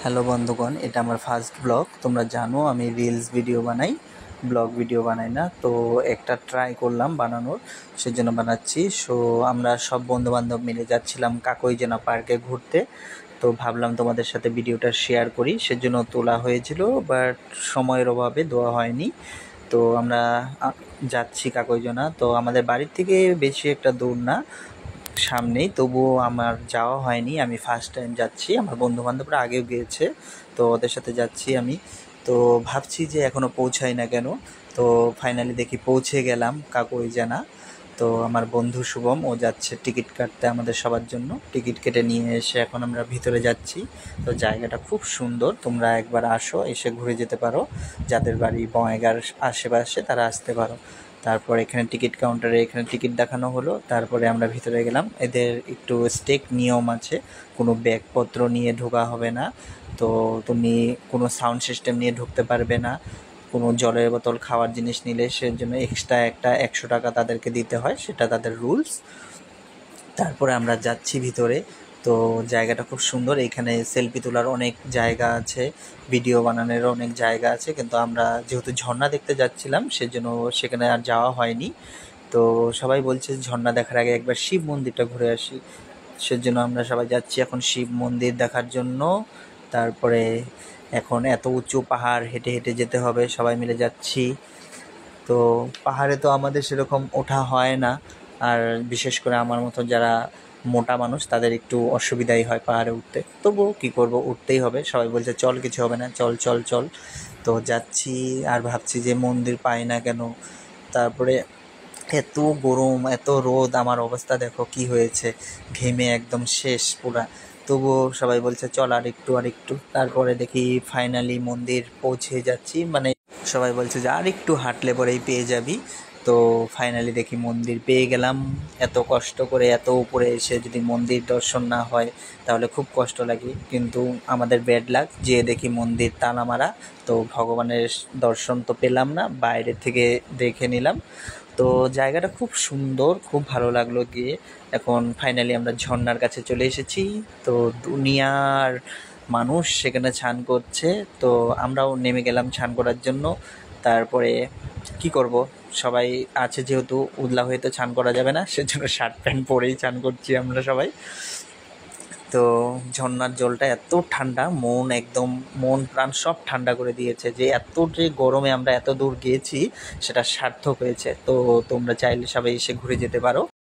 Hello বন্ধুগণ, এটা আমার ফার্স্ট ব্লগ। তোমরা জানো আমি রিলস ভিডিও বানাই, ব্লগ ভিডিও বানাই না। তো একটা ট্রাই করলাম বানানোর, সেজন্য বানাচ্ছি। আমরা সব বন্ধুবান্ধব মিলে যাচ্ছিলাম কাকইজেনা পার্কে ঘুরতে। তো ভাবলাম তোমাদের সাথে ভিডিওটা শেয়ার করি, সেজন্য তোলা হয়েছিল, বাট সময়ের অভাবে দেওয়া হয়নি। তো আমরা যাচ্ছি কাকইজনা। তো আমাদের বাড়ির থেকে বেশি একটা দূর না, সামনেই, তবুও আমার যাওয়া হয়নি। আমি ফার্স্ট টাইম যাচ্ছি, আমার বন্ধুবান্ধবরা আগেও গিয়েছে, তো ওদের সাথে যাচ্ছি আমি। তো ভাবছি যে এখনও পৌঁছাই না কেন। তো ফাইনালি দেখি পৌঁছে গেলাম কাকইজানা। তো আমার বন্ধু শুভম, ও যাচ্ছে টিকিট কাটতে আমাদের সবার জন্য। টিকিট কেটে নিয়ে এসে এখন আমরা ভিতরে যাচ্ছি। তো জায়গাটা খুব সুন্দর, তোমরা একবার আসো, এসে ঘুরে যেতে পারো। যাদের বাড়ি বঙাইগাঁর আশেপাশে তারা আসতে পারো। তারপর এখানে টিকিট কাউন্টারে এখানে টিকিট দেখানো হলো, তারপরে আমরা ভিতরে গেলাম। এদের একটু স্ট্রিক্ট নিয়ম আছে, কোনো ব্যাগপত্র নিয়ে ঢোকা হবে না। তো তুমি কোনো সাউন্ড সিস্টেম নিয়ে ঢুকতে পারবে না। কোনো জলের বোতল, খাওয়ার জিনিস নিলে সেজন্য এক্সট্রা একটা 100 টাকা তাদেরকে দিতে হয়, সেটা তাদের রুলস। তারপরে আমরা যাচ্ছি ভিতরে। তো জায়গাটা খুব সুন্দর, এখানে সেলফি তোলার অনেক জায়গা আছে, ভিডিও বানানোর অনেক জায়গা আছে, কিন্তু আমরা যেহেতু ঝর্ণা দেখতে যাচ্ছিলাম সেজন্য সেখানে আর যাওয়া হয়নি। তো সবাই বলছে ঝর্ণা দেখার আগে একবার শিব মন্দিরটা ঘুরে আসি, সেজন্য আমরা সবাই যাচ্ছি এখন শিব মন্দির দেখার জন্য। তারপরে এখন এত উঁচু পাহাড় হেঁটে হেঁটে যেতে হবে, সবাই মিলে যাচ্ছি। তো পাহাড়ে তো আমাদের সেরকম ওঠা হয় না, আর বিশেষ করে আমার মতো যারা মোটা মানুষ তাদের একটু অসুবিধাই হয় পাহাড়ে উঠতে। তবুও কী করব, উঠতেই হবে। সবাই বলছে চল, কিছু হবে না, চল চল চল। তো যাচ্ছি, আর ভাবছি যে মন্দির পাই না কেন। তারপরে এত গরম, এত রোদ, আমার অবস্থা দেখো কি হয়েছে, ঘেমে একদম শেষ পুরা। তবুও সবাই বলছে চল আর একটু আর একটু। তারপরে দেখি ফাইনালি মন্দির পৌঁছে যাচ্ছি, মানে সবাই বলছে যে আর একটু হাঁটলে পরেই পেয়ে যাবি। তো ফাইনালি দেখি মন্দির পেয়ে গেলাম। এত কষ্ট করে এত উপরে এসে যদি মন্দির দর্শন না হয় তাহলে খুব কষ্ট লাগে, কিন্তু আমাদের ব্যাড লাক, যে দেখি মন্দির তালা মারা। তো ভগবানের দর্শন তো পেলাম না, বাইরে থেকে দেখে নিলাম। তো জায়গাটা খুব সুন্দর, খুব ভালো লাগলো গিয়ে। এখন ফাইনালি আমরা ঝর্ণার কাছে চলে এসেছি। তো দুনিয়ার মানুষ সেখানে স্নান করছে, তো আমরাও নেমে গেলাম স্নান করার জন্য। তারপরে কি করব, সবাই আছে যেহেতু, উদলা হয়ে তো স্নান করা যাবে না, সেজন্য শার্ট প্যান্ট পরেই স্নান করছি আমরা সবাই। তো ঝর্ণার জলটা এত ঠান্ডা, মন প্রাণ সব ঠান্ডা করে দিয়েছে। যে এত যে গরমে আমরা এত দূর গিয়েছি সেটা সার্থক হয়েছে। তো তোমরা চাইলে সবাই এসে ঘুরে যেতে পারো।